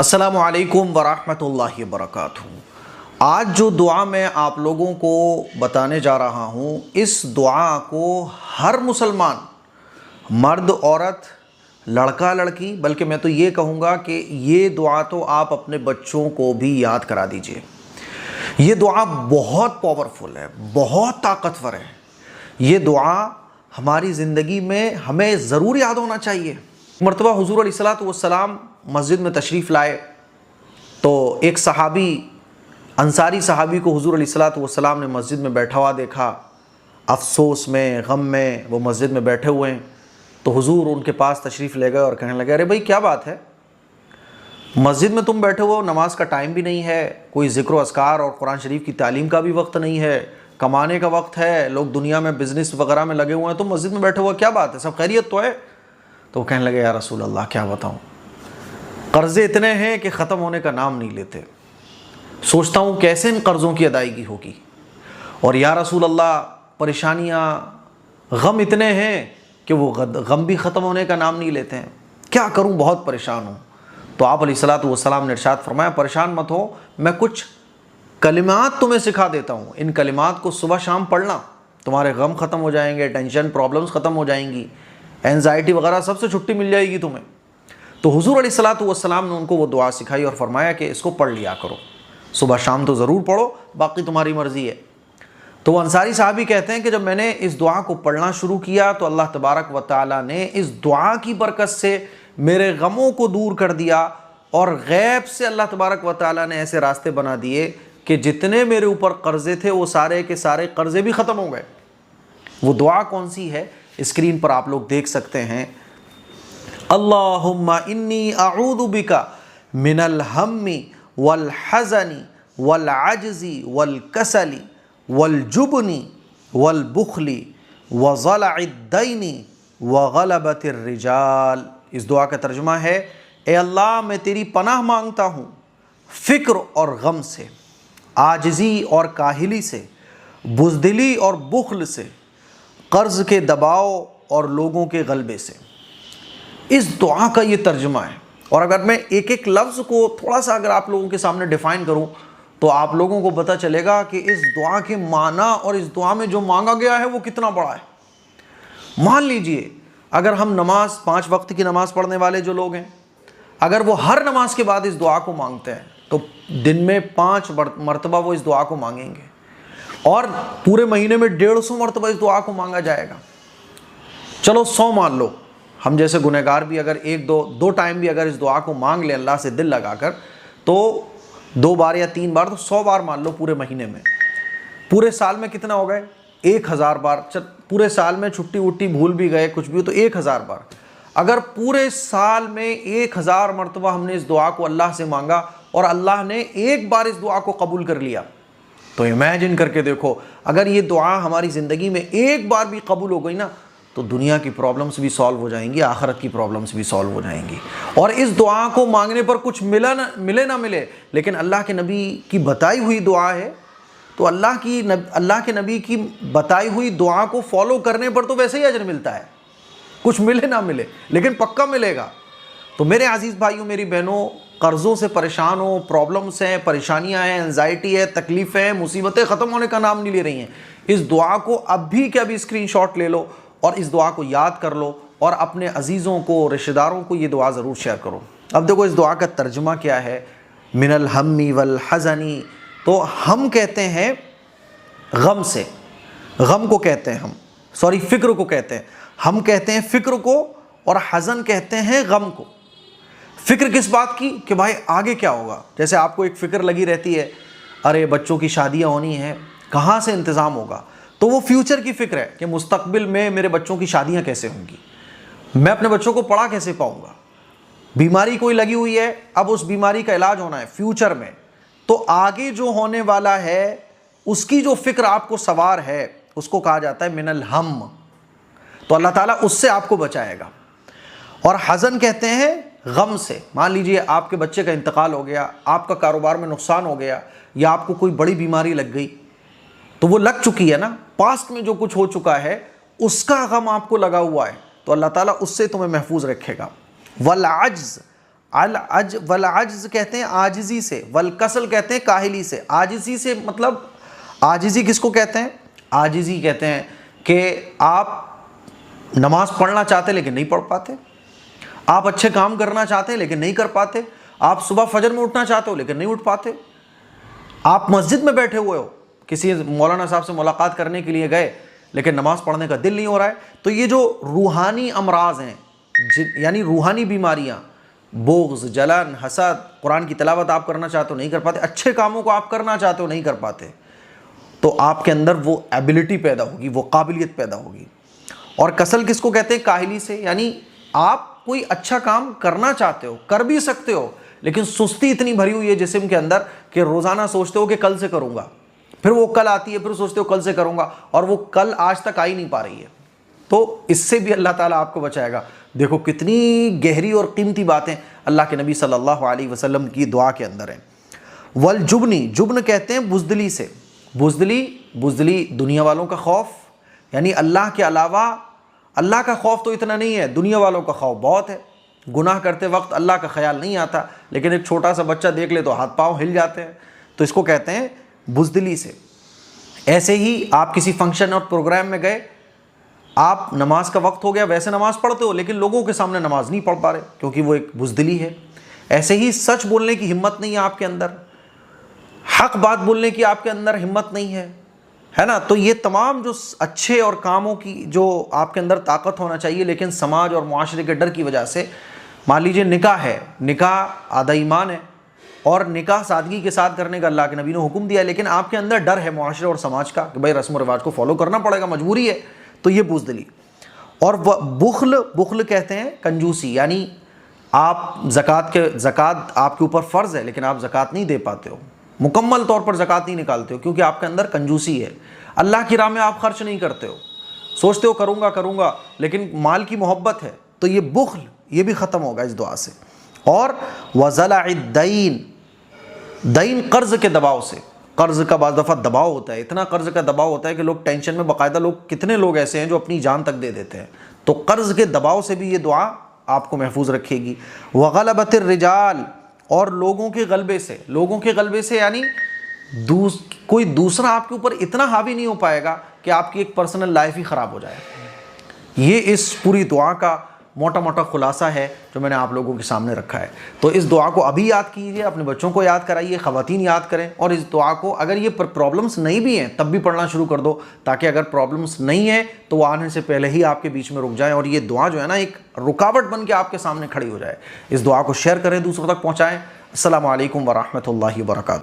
السلام علیکم ورحمۃ اللہ وبرکاتہ۔ آج جو دعا میں آپ لوگوں کو بتانے جا رہا ہوں، اس دعا کو ہر مسلمان، مرد عورت، لڑکا لڑکی، بلکہ میں تو یہ کہوں گا کہ یہ دعا تو آپ اپنے بچوں کو بھی یاد کرا دیجئے۔ یہ دعا بہت پاورفل ہے، بہت طاقتور ہے۔ یہ دعا ہماری زندگی میں ہمیں ضرور یاد ہونا چاہیے۔ مرتبہ حضور علیہ الصلوۃ والسلام مسجد میں تشریف لائے تو ایک صحابی، انصاری صحابی کو حضور علیہ الصلوۃ والسلام نے مسجد میں بیٹھا ہوا دیکھا، افسوس میں، غم میں وہ مسجد میں بیٹھے ہوئے ہیں۔ تو حضور ان کے پاس تشریف لے گئے اور کہنے لگے، ارے بھائی کیا بات ہے، مسجد میں تم بیٹھے ہو، نماز کا ٹائم بھی نہیں ہے، کوئی ذکر و اذکار اور قرآن شریف کی تعلیم کا بھی وقت نہیں ہے، کمانے کا وقت ہے، لوگ دنیا میں بزنس وغیرہ میں لگے ہوئے ہیں، تم مسجد میں بیٹھے ہو، کیا بات ہے، سب خیریت تو ہے؟ تو وہ کہنے لگے، یا رسول اللہ کیا بتاؤں، قرضے اتنے ہیں کہ ختم ہونے کا نام نہیں لیتے، سوچتا ہوں کیسے ان قرضوں کی ادائیگی ہوگی، اور یا رسول اللہ پریشانیاں، غم اتنے ہیں کہ وہ غم بھی ختم ہونے کا نام نہیں لیتے ہیں، کیا کروں، بہت پریشان ہوں۔ تو آپ علیہ الصلوۃ والسلام نے ارشاد فرمایا، پریشان مت ہو، میں کچھ کلمات تمہیں سکھا دیتا ہوں، ان کلمات کو صبح شام پڑھنا، تمہارے غم ختم ہو جائیں گے، ٹینشن پرابلمز ختم ہو جائیں گی، اینزائٹی وغیرہ سب سے چھٹی مل جائے گی تمہیں۔ تو حضور علیہ الصلوۃ والسلام نے ان کو وہ دعا سکھائی اور فرمایا کہ اس کو پڑھ لیا کرو، صبح شام تو ضرور پڑھو، باقی تمہاری مرضی ہے۔ تو وہ انصاری صحابی کہتے ہیں کہ جب میں نے اس دعا کو پڑھنا شروع کیا تو اللہ تبارک و تعالیٰ نے اس دعا کی برکت سے میرے غموں کو دور کر دیا، اور غیب سے اللہ تبارک و تعالیٰ نے ایسے راستے بنا دیے کہ جتنے میرے اوپر قرضے تھے وہ سارے کے سارے قرضے بھی ختم ہو گئے۔ وہ دعا کون سی ہے، اسکرین پر آپ لوگ دیکھ سکتے ہیں، اللہم انی اعوذ بک من الہم والحزن والعجز والکسل والجبن والبخل وضلع الدین وغلبۃ الرجال۔ اس دعا کا ترجمہ ہے، اے اللہ میں تیری پناہ مانگتا ہوں فکر اور غم سے، عاجزی اور کاہلی سے، بزدلی اور بخل سے، قرض کے دباؤ اور لوگوں کے غلبے سے۔ اس دعا کا یہ ترجمہ ہے، اور اگر میں ایک ایک لفظ کو تھوڑا سا اگر آپ لوگوں کے سامنے ڈیفائن کروں تو آپ لوگوں کو پتہ چلے گا کہ اس دعا کے معنی اور اس دعا میں جو مانگا گیا ہے وہ کتنا بڑا ہے۔ مان لیجئے اگر ہم نماز، 5 وقت کی نماز پڑھنے والے جو لوگ ہیں، اگر وہ ہر نماز کے بعد اس دعا کو مانگتے ہیں تو دن میں 5 مرتبہ وہ اس دعا کو مانگیں گے، اور پورے مہینے میں 150 مرتبہ اس دعا کو مانگا جائے گا۔ چلو 100 مان لو، ہم جیسے گنہگار بھی اگر دو ٹائم بھی اگر اس دعا کو مانگ لیں اللہ سے دل لگا کر، تو 2 بار یا 3 بار، تو 100 بار مان لو پورے مہینے میں، پورے سال میں کتنا ہو گئے، 1000 بار۔ پورے سال میں چھٹی وٹی بھول بھی گئے کچھ بھی ہو تو 1000 بار۔ اگر پورے سال میں 1000 مرتبہ ہم نے اس دعا کو اللہ سے مانگا اور اللہ نے ایک بار اس دعا کو قبول کر لیا، تو امیجن کر کے دیکھو، اگر یہ دعا ہماری زندگی میں ایک بار بھی قبول ہو گئی نا تو دنیا کی پرابلمز بھی سالو ہو جائیں گی، آخرت کی پرابلمز بھی سالو ہو جائیں گی۔ اور اس دعا کو مانگنے پر کچھ ملے نہ ملے، لیکن اللہ کے نبی کی بتائی ہوئی دعا ہے، تو اللہ کے نبی کی بتائی ہوئی دعا کو فالو کرنے پر تو ویسے ہی اجر ملتا ہے، کچھ ملے نہ ملے لیکن پکا ملے گا۔ تو میرے عزیز بھائیوں، میری بہنوں، قرضوں سے پریشان ہو، پرابلمس ہیں، پریشانیاں ہیں، انزائٹی ہے، تکلیفیں ہیں، مصیبتیں ختم ہونے کا نام نہیں لے رہی ہیں، اس دعا کو اب بھی کہ ابھی اسکرین شاٹ لے لو اور اس دعا کو یاد کر لو، اور اپنے عزیزوں کو، رشتہ داروں کو یہ دعا ضرور شیئر کرو۔ اب دیکھو اس دعا کا ترجمہ کیا ہے، من الہم والحزن، تو ہم کہتے ہیں غم سے، غم کو کہتے ہیں ہم، فکر کو کہتے ہیں، ہم کہتے ہیں فکر کو، اور حزن کہتے ہیں غم کو۔ فکر کس بات کی، کہ بھائی آگے کیا ہوگا، جیسے آپ کو ایک فکر لگی رہتی ہے، ارے بچوں کی شادیاں ہونی ہیں، کہاں سے انتظام ہوگا، تو وہ فیوچر کی فکر ہے کہ مستقبل میں میرے بچوں کی شادیاں کیسے ہوں گی، میں اپنے بچوں کو پڑھا کیسے پاؤں گا، بیماری کوئی لگی ہوئی ہے، اب اس بیماری کا علاج ہونا ہے فیوچر میں، تو آگے جو ہونے والا ہے اس کی جو فکر آپ کو سوار ہے اس کو کہا جاتا ہے من الہم، تو اللہ تعالیٰ اس سے آپ کو بچائے گا۔ اور حزن کہتے ہیں غم سے، مان لیجئے آپ کے بچے کا انتقال ہو گیا، آپ کا کاروبار میں نقصان ہو گیا، یا آپ کو کوئی بڑی بیماری لگ گئی، تو وہ لگ چکی ہے نا، پاسٹ میں جو کچھ ہو چکا ہے اس کا غم آپ کو لگا ہوا ہے، تو اللہ تعالیٰ اس سے تمہیں محفوظ رکھے گا۔ والعجز، والعجز کہتے ہیں عاجزی سے، والکسل کہتے ہیں کاہلی سے۔ عاجزی سے مطلب، عاجزی کس کو کہتے ہیں؟ عاجزی کہتے ہیں کہ آپ نماز پڑھنا چاہتے لیکن نہیں پڑھ پاتے، آپ اچھے کام کرنا چاہتے ہیں لیکن نہیں کر پاتے، آپ صبح فجر میں اٹھنا چاہتے ہو لیکن نہیں اٹھ پاتے، آپ مسجد میں بیٹھے ہوئے ہو، کسی مولانا صاحب سے ملاقات کرنے کے لیے گئے لیکن نماز پڑھنے کا دل نہیں ہو رہا ہے۔ تو یہ جو روحانی امراض ہیں، یعنی روحانی بیماریاں، بغض، جلن، حسد، قرآن کی تلاوت آپ کرنا چاہتے ہو نہیں کر پاتے، اچھے کاموں کو آپ کرنا چاہتے ہو نہیں کر پاتے، تو آپ کے اندر وہ ایبلٹی پیدا ہوگی، وہ قابلیت پیدا ہوگی۔ اور کسل کس کو کہتے ہیں؟ کاہلی سے، یعنی آپ کوئی اچھا کام کرنا چاہتے ہو، کر بھی سکتے ہو، لیکن سستی اتنی بھری ہوئی ہے جسم کے اندر کہ روزانہ سوچتے ہو کہ کل سے کروں گا، پھر وہ کل آتی ہے، پھر سوچتے ہو کل سے کروں گا، اور وہ کل آج تک آ ہی نہیں پا رہی ہے۔ تو اس سے بھی اللہ تعالیٰ آپ کو بچائے گا۔ دیکھو کتنی گہری اور قیمتی باتیں اللہ کے نبی صلی اللہ علیہ وسلم کی دعا کے اندر ہیں۔ والجبنی، جبن کہتے ہیں بزدلی سے، بزدلی دنیا والوں کا خوف، یعنی اللہ کے علاوہ، اللہ کا خوف تو اتنا نہیں ہے، دنیا والوں کا خوف بہت ہے، گناہ کرتے وقت اللہ کا خیال نہیں آتا، لیکن ایک چھوٹا سا بچہ دیکھ لے تو ہاتھ پاؤں ہل جاتے ہیں، تو اس کو کہتے ہیں بزدلی سے۔ ایسے ہی آپ کسی فنکشن اور پروگرام میں گئے، آپ نماز کا وقت ہو گیا، ویسے نماز پڑھتے ہو لیکن لوگوں کے سامنے نماز نہیں پڑھ پا رہے کیونکہ وہ ایک بزدلی ہے۔ ایسے ہی سچ بولنے کی ہمت نہیں ہے آپ کے اندر، حق بات بولنے کی آپ کے اندر ہمت نہیں ہے نا۔ تو یہ تمام جو اچھے اور کاموں کی جو آپ کے اندر طاقت ہونا چاہیے، لیکن سماج اور معاشرے کے ڈر کی وجہ سے، مان لیجیے نکاح ہے، نکاح آدھا ایمان ہے، اور نکاح سادگی کے ساتھ کرنے کا اللہ کے نبی نے حکم دیا، لیکن آپ کے اندر ڈر ہے معاشرے اور سماج کا کہ بھائی رسم و رواج کو فالو کرنا پڑے گا، مجبوری ہے، تو یہ بزدلی۔ اور بخل کہتے ہیں کنجوسی، یعنی آپ زکوٰۃ آپ کے اوپر فرض ہے لیکن آپ زکوٰۃ نہیں دے پاتے ہو، مکمل طور پر زکوٰۃ نہیں نکالتے ہو کیونکہ آپ کے اندر کنجوسی ہے، اللہ کی راہ میں آپ خرچ نہیں کرتے ہو، سوچتے ہو کروں گا لیکن مال کی محبت ہے، تو یہ بخل یہ بھی ختم ہوگا اس دعا سے۔ اور وَزَلَعِ الدَّيْن، دین قرض کے دباؤ سے، قرض کا بعض دفعہ دباؤ ہوتا ہے، اتنا قرض کا دباؤ ہوتا ہے کہ لوگ ٹینشن میں، باقاعدہ لوگ، کتنے لوگ ایسے ہیں جو اپنی جان تک دے دیتے ہیں، تو قرض کے دباؤ سے بھی یہ دعا آپ کو محفوظ رکھے گی۔ وغلبۃ الرجال، اور لوگوں کے غلبے سے یعنی کوئی دوسرا آپ کے اوپر اتنا حاوی نہیں ہو پائے گا کہ آپ کی ایک پرسنل لائف ہی خراب ہو جائے۔ یہ اس پوری دعا کا موٹا خلاصہ ہے جو میں نے آپ لوگوں کے سامنے رکھا ہے۔ تو اس دعا کو ابھی یاد کیجئے، اپنے بچوں کو یاد کرائیے، خواتین یاد کریں، اور اس دعا کو اگر یہ پرابلمس نہیں بھی ہیں تب بھی پڑھنا شروع کر دو، تاکہ اگر پرابلمس نہیں ہیں تو وہ آنے سے پہلے ہی آپ کے بیچ میں رک جائیں، اور یہ دعا جو ہے نا ایک رکاوٹ بن کے آپ کے سامنے کھڑی ہو جائے۔ اس دعا کو شیئر کریں، دوسروں تک پہنچائیں۔ السلام علیکم ورحمۃ اللہ وبرکاتہ۔